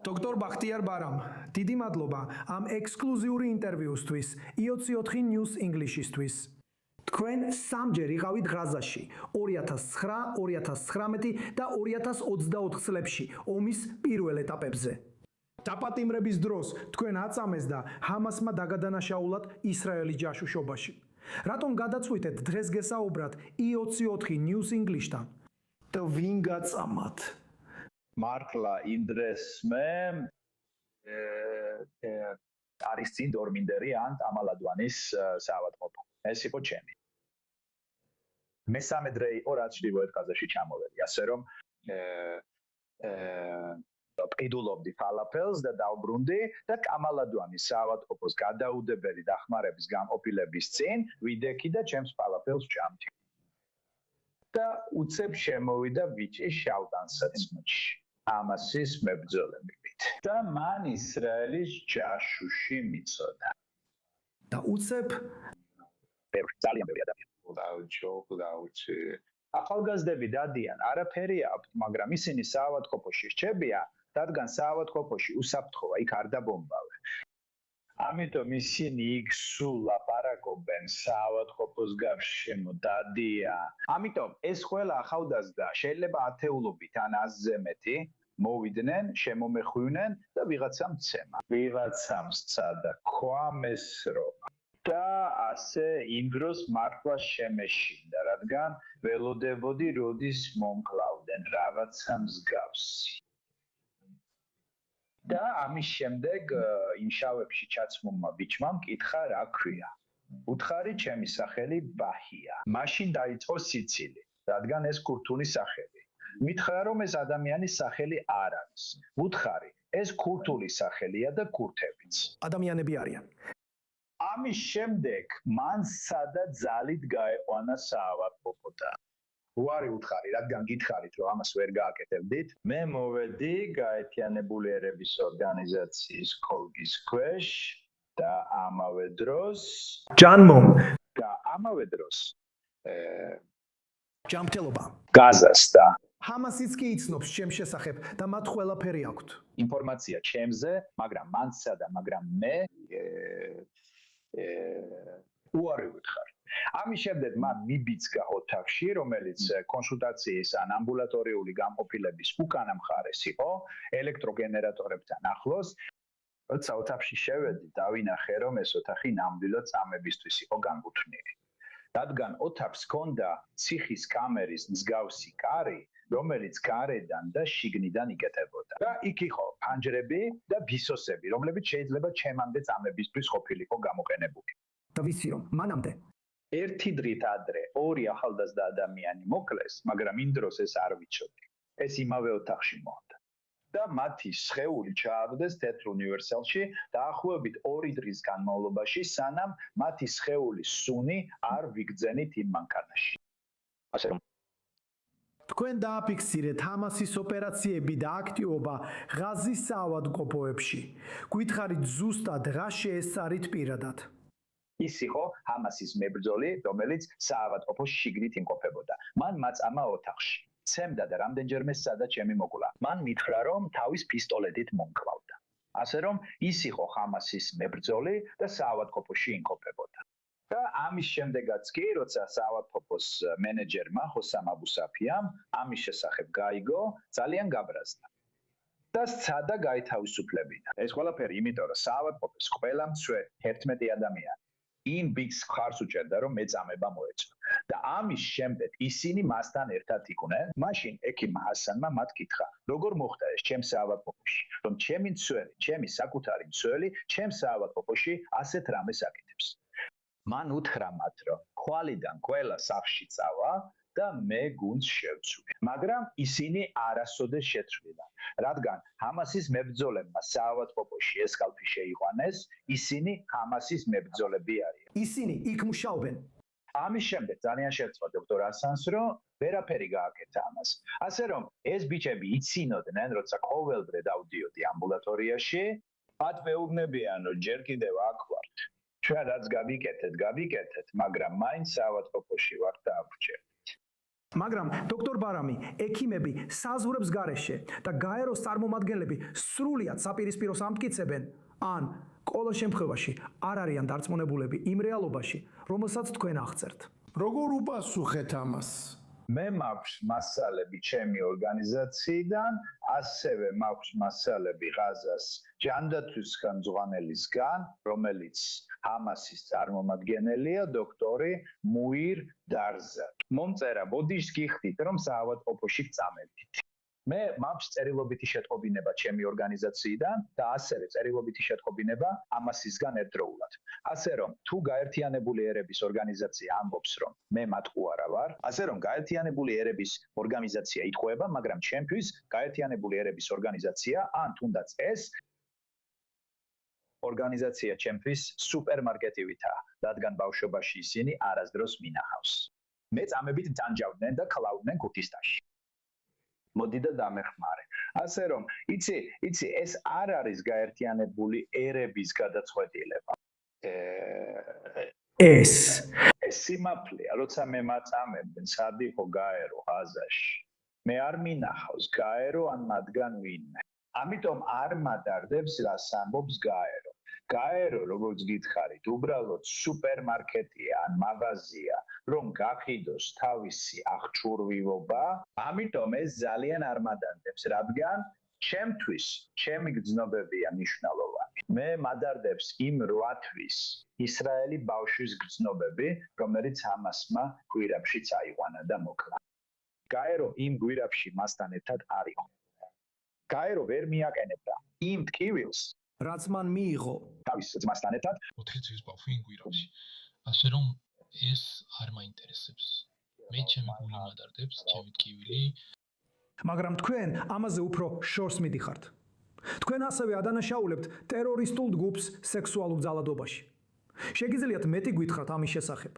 დოქტორ ბახტიარ ბარამ, დიდი მადლობა ამ ექსკლუზიური ინტერვიუსთვის IOC4 News English-ისთვის. თქვენ სამჯერ იყავით ღაზაში 2009, 2019 და 2024 წლებში ომის პირველ ეტაპებზე. დაპატიმრების დროს თქვენ აწამეს და ჰამასმა დაგადანაშაულად ისრაელის ჯაშუშობაში. რატომ გადაწყვიტეთ დღეს გესაუბრათ IOC4 News English-თან? და ვინ გაწამათ? მართლა იმ დღეს მე არის წინ დორმინდერი ან ამალადვანის საავადმყოფო. ეს იყო ჩემი. მესამე დღე იყო რაც ჩრდილოეთ ყაზაში ჩამოვედი, ასე რომ ყიდულობდი ფალაფელს და დავბრუნდი და კამალადვანის საავადმყოფოს გადაუდებელი დახმარების განყოფილების წინ ვიდექი და ჩემს ფალაფელს ჭამდი. და უცებ შემოვიდა ბიჭი შავტანსაცმელში. ჰამასის მებრძოლებით და მან ისრაელის ჯაშუში მიწოდა. და უცებ ძალიან ბევრი ადამიანი. ახალგაზრდები დადიან, არაფერი აქვთ, მაგრამ ისინი საავადმყოფოში რჩებიან, რადგან საავადმყოფოში უსაფრთხოა, იქ არ დაბომბავენ. ამიტომ ისინი იქ სულ ლაპარაკობენ საავადმყოფოს გარშემო დადიან. ამიტომ ეს ყველა ახალგაზრდა შეიძლება ათეულობით ან 100-ზე მეტი მოვიდნენ, შემომეხვიდნენ და ვიღაცამ ცემა. ვიღაცამ სცადა ქვამესრო და ასე იმ დროს მართლა შემეშინდა, რადგან ველოდებოდი როდის მომკლავდნენ რაღაცა მსგავსი. და ამის შემდეგ იმ შავებში ჩაცმულმა ბიჭმა მკითხა რა ქვია. უთხარი ჩემი სახელი ბაჰია. მაშინ დაიწყო სიცილი, რადგან ეს ქურთული სახელი. მითხრა რომ ეს ადამიანის სახელი არ არის. უთხარი, ეს ქურთული სახელია და ქურთებიც. ადამიანები არიან. ამის შემდეგ მან სადაც ძალით გაეყვანა საავადმყოფოდან. უარი უთხარი, რადგან გითხარით, რომ ამას ვერ გააკეთებდით, მე მოვედი გაერთიანებული ერების ორგანიზაციის კოლგის ქვეშ და ამავე დროს ჯანმრთელობა გაზას და ჰამასიც კი იცნობს ჩემ შესახებ და მათ ყველაფერი აქვთ. ინფორმაცია ჩემზე, მაგრამ მანსა და მაგრამ მე უარი ვუთხარ. ამის შემდეგ მან მიბიძგა ოთახში, რომელიც კონსულტაციის ან ამბულატორიული განყოფილების უკანა მხარეს იყო, ელექტროგენერატორებთან ახლოს. როცა ოთახში შევედი, დავინახე, რომ ეს ოთახი ნამდვილად წამებისთვის იყო განკუთვნილი. რადგან ოთახს ჰქონდა ციხის კამერის მსგავსი კარი, რომელიც გარედან და შიგნიდან იკეტებოდა. და იქ იყო ფანჯრები და ბისოსები, რომლებიც შეიძლება ჩემამდე წამებისთვის ყოფილიყო გამოყენებული. და ვიცი რომ მანამდე ერთი დღით ადრე ორი ახალგაზრდა ადამიანი მოკლეს, მაგრამ იმ დროს ეს არ ვიცოდი. ეს იმავე ოთახში მოხდა. და მათი სხეული ჩააგდეს თეთრ უნივერსალში დაახლოებით 2 დღის განმავლობაში, სანამ მათი სხეულის სუნი არ ვიგრძენით იმ მანქანაში. ასე რომ თქვენ დააფიქსირეთ ჰამასის ოპერაციები და აქტივობა ღაზის საავადმყოფოებში. გითხარით ზუსტად რა შეესწარით პირადად. ის იყო ჰამასის მებრძოლი, რომელიც საავადმყოფოს შიგნით იმყოფებოდა. მან მაწამა ოთახში. ცემდა და რამდენჯერმე სცადა ჩემი მოკლა. მან მითხრა, რომ თავის პისტოლეტით მომკლავდა. ასე რომ ის იყო ჰამასის მებრძოლი და საავადმყოფოში იმყოფებოდა. და ამის შემდეგაც კი, როცა საავადმყოფოს მენეჯერმა ხოსამ აბუსაფიამ ამის შესახებ გაიგო, ძალიან გაბრაზდა. და სცადა გაითავისუფლებინა. ეს ყველაფერი იმიტომ, რომ საავადმყოფოს ყველა მცველი 11 ადამიანი იმ ბიჭს ხარს უჭერდა, რომ მეწამება მოეწო. და ამის შემდეგ ისინი მასთან ერთად იყვნენ. მაშინ ექიმ ჰასანმა მათ კითხა, როგორ მოხდა ეს ჩემს საავადმყოფოში, რომ ჩემი მცველი, ჩემი საკუთარი მცველი, ჩემს საავადმყოფოში ასეთ რამეს აკეთებს. მან უთხრა მათ, რომ ხვალიდან ყველა სახლში წავა და მე გუნდს შევცვლი. მაგრამ ისინი არასოდეს შეცვლილან, რადგან ჰამასის მებრძოლებმა საავადმყოფოში ეს კალფი შეიყვანეს, ისინი ჰამასის მებრძოლები არიან. ისინი იქ მუშაობენ. ამის შემდეგ ძალიან შეეცვა დოქტორ ასანს, რომ ვერაფერი გააკეთა ამას. ასე რომ ეს ბიჭები იცინოდნენ, როცა ყოველდღე დავდიოდი ამბულატორიაში, მათ მეუბნებიან, რომ ჯერ კიდევ აქ ვართ. ჩვენ რაც გავიკეთეთ, მაგრამ მაინც საავადმყოფოში ვართ და აგვჭირთ. მაგრამ დოქტორ ბარამი, ექიმები საზღვრებს გარეშე და გაეროს წარმომადგენლები სრულიად საპირისპირო ამტკიცებენ, ან ყოველ შემთხვევაში არ არიან დარწმუნებულები იმ რეალობაში, რომელსაც თქვენ აღწერთ. როგორ უპასუხეთ ამას? მე მაქვს მასალები ჩემი ორგანიზაციიდან, ასევე მაქვს მასალები ღაზას ჯანდაცვის ხელმძღვანელისგან, რომელიც ჰამასის წარმომადგენელია, დოქტორი მუირ დარზა. მომწერა, ბოდიშს გიხდით, რომ საავადმყოფოში გწამებდით. მე მაქვს წერილობითი შეტყობინება ჩემი ორგანიზაციიდან და ასევე წერილობითი შეტყობინება ამასისგან ერთდროულად. ასე რომ, თუ გაერთიანებული ერების ორგანიზაცია ამბობს, რომ მე მათყუარა ვარ, ასე რომ გაერთიანებული ერების ორგანიზაცია იტყუება, მაგრამ ჩემთვის გაერთიანებული ერების ორგანიზაცია ან თუნდაც ეს ორგანიზაცია ჩემთვის სუპერმარკეტივითაა, რადგან ბავშვობაში ისინი არასდროს მინახავს. მე წამებით დანჯავდნენ და ქლავდნენ ქუთისტაში. მოდი და დამეხმარე. ასე რომ, იცი, ეს არ არის გაერთიანებული ერების გადაწყვეტილება. ეს სიმართლეა, როცა მე მაწამებდნენ, სად იყო გაერო ღაზაში. მე არ მინახავს გაერო ან მათგან ვინმე. ამიტომ არ მადარდებს რას ამბობს გაერო. გაერო, როგორც გითხარით, უბრალოდ სუპერმარკეტია ან მაღაზია, რომ გაყიდოს თავისი აღჭურვილობა, ამიტომ ეს ძალიან არ მადარდებს, რადგან ჩემთვის ჩემი გრძნობებია მნიშვნელოვანი. მე მადარდებს იმ 8 თვის ისრაელი ბავშვის გრძნობები, რომელიც ჰამასმა გვირაბში წაიყვანა და მოკლა. გაერო იმ გვირაბში მასთან ერთად არ იყო. გაერო ვერ მიაყენებდა იმ ტკივილს, რაც მან მიიღო თავის ძმასთან ერთად 4 წლის ბავშვი იმ გვირაბში. ასე რომ ეს არ მაინტერესებს. მე ჩემი გული მადარდებს, ჩემი ტკივილი. მაგრამ თქვენ ამაზე უფრო შორს მიდიხართ. თქვენ ასევე ადანაშაულებთ ტერორისტულ ჯგუფს სექსუალურ ძალადობაში. შეგიძლიათ მეტი გითხრათ ამის შესახებ?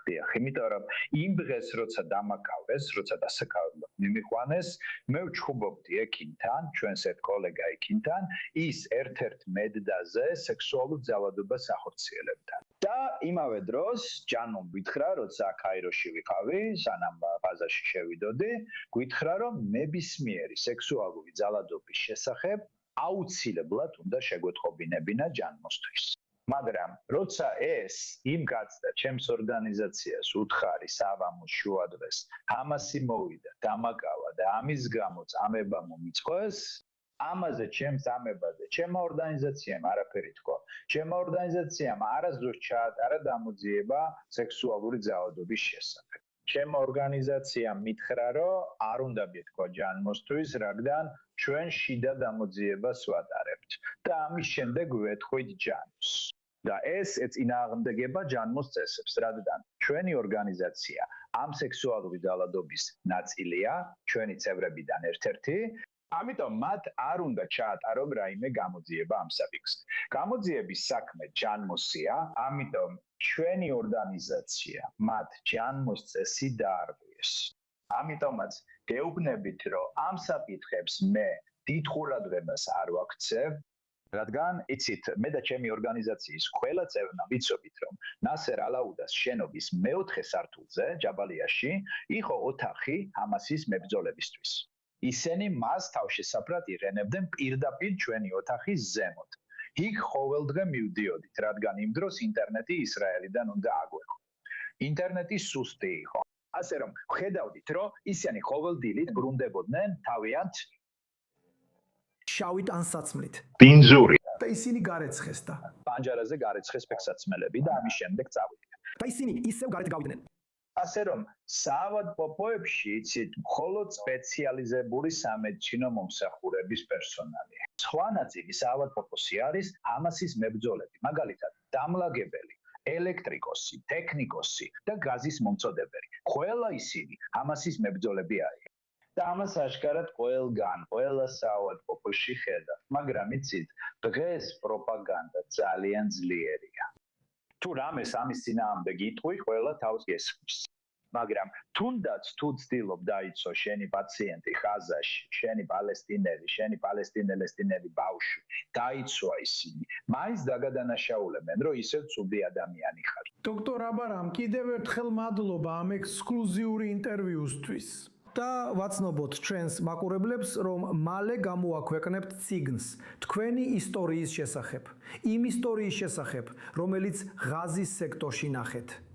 დიახ. იმიტომ რომ იმ დღეს როცა დამაკავეს, როცა დასაკავებლად მიმიყვანეს, მე ვჩხუბობდი ექიმთან, ჩვენს ერთ კოლეგა ექიმთან, ის ერთ-ერთ მედდაზე სექსუალურ ძალადობას ახორციელებდა. და იმავე დროს ჯანმომ გითხრა, როცა კაიროში ვიყავი, სანამ ღაზაში შევიდოდი, გითხრა, რომ ნებისმიერი სექსუალური ძალადობის შესახებ აუცილებლად უნდა შეგვეთყობინებინა ჯანმოსთვის. მაგრამ როცა ეს იმ კაცს და ჩემს ორგანიზაციას უთხარი სავამოს შუადღეს ჰამასი მოვიდა, დამაკავა და ამის გამო წამება მომიწყვეს, ამაზე ჩემს ამებაზე ჩემმა ორგანიზაციამ არაფერი თქვა. ჩემმა ორგანიზაციამ არასდროს ჩაატარა გამოძიება სექსუალური ძალადობის შესახებ. ჩემმა ორგანიზაციამ მითხრა, რომ არ უნდა მეთქვა ჯანმოსთვის, რადგან ჩვენ შიდა გამოძიებას ვატარებთ და ამის შემდეგ ვეთქვით ჯანმოს. და ეს ეწინააღმდეგება ჯანმოს წესებს, რადგან ჩვენი ორგანიზაცია ამ სექსუალური ძალადობის ნაწილია, ჩვენი წევრებიდან ერთ-ერთი, ამიტომ მათ არ უნდა ჩაატარონ რაიმე გამოძიება ამ საფიქსზე. გამოძიების საქმე ჯანმოსია, ამიტომ ჩვენი ორგანიზაცია მათ ჯანმოს წესი დაარღვიეს. ამიტომაც გეუბნებით, რომ ამ საფრთხებს მე დიდ ყურადღებას არ ვაქცევ, რადგან იცით, მე და ჩემი ორგანიზაციის ყველა წევრმა ვიცობით, რომ ნასერ ალაუდას შენობის მეოთხე სართულზე, ჯაბალიაში, იყო ოთახი ჰამასის მებრძოლებისთვის. ისინი მას თავშესაფრად იყენებდნენ პირდაპირ ჩვენი ოთახის ზემოთ. იქ ყოველდღე მივდიოდით, რადგან იმ დროს ინტერნეტი ისრაელიდან უნდა აგვეყო. ინტერნეტი სუსტი იყო. ასე რომ, ხედავდით, რომ ისინი ყოველდღიურად ბრუნდებოდნენ თავიანთ შავით ან საცმლით. ბინძური და ისინი გარეცხეს და პანჯარაზე გარეცხეს ფექსაცმელები და ამის შემდეგ წავიდნენ. და ისინი ისევ გარეთ გავიდნენ. ასე რომ, საავადმყოფოებში იცით, მხოლოდ სპეციალიზებული სამედიცინო მომსახურების პერსონალია. სხვა ნაწილი საავადმყოფოში არის ჰამასის მებრძოლები, მაგალითად, დამლაგებელი, ელექტრიკოსი, ტექნიკოსი და გაზის მომწოდებელი. ყველა ისინი ჰამასის მებრძოლები არიან. და ამას აშკარად ყველა საავადმყოფოში ხედავთ, მაგრამ იცით, დღეს პროპაგანდა ძალიან ძლიერია. თუ რამეს ამის წინააღმდეგ იტყვი, ყველა თავს გესხმის. მაგრამ თუნდაც თუ ცდილობ დაიცო შენი პაციენტი ხაზაში, შენი პალესტინელესტინელი ბავშვი, დაიცვა ისინი, მაინც დაგადანაშაულებენ, რომ ისევ ცუდი ადამიანი ხარ. დოქტორ აბარამ, კიდევ ერთხელ მადლობა ამ ექსკლუზიური ინტერვიუსთვის. და ვაცნობოთ ჩვენს მაყურებლებს, რომ მალე გამოაქვეყნებთ წიგნს თქვენი ისტორიის შესახებ, იმ ისტორიის შესახებ, რომელიც ღაზის სექტორში ნახეთ.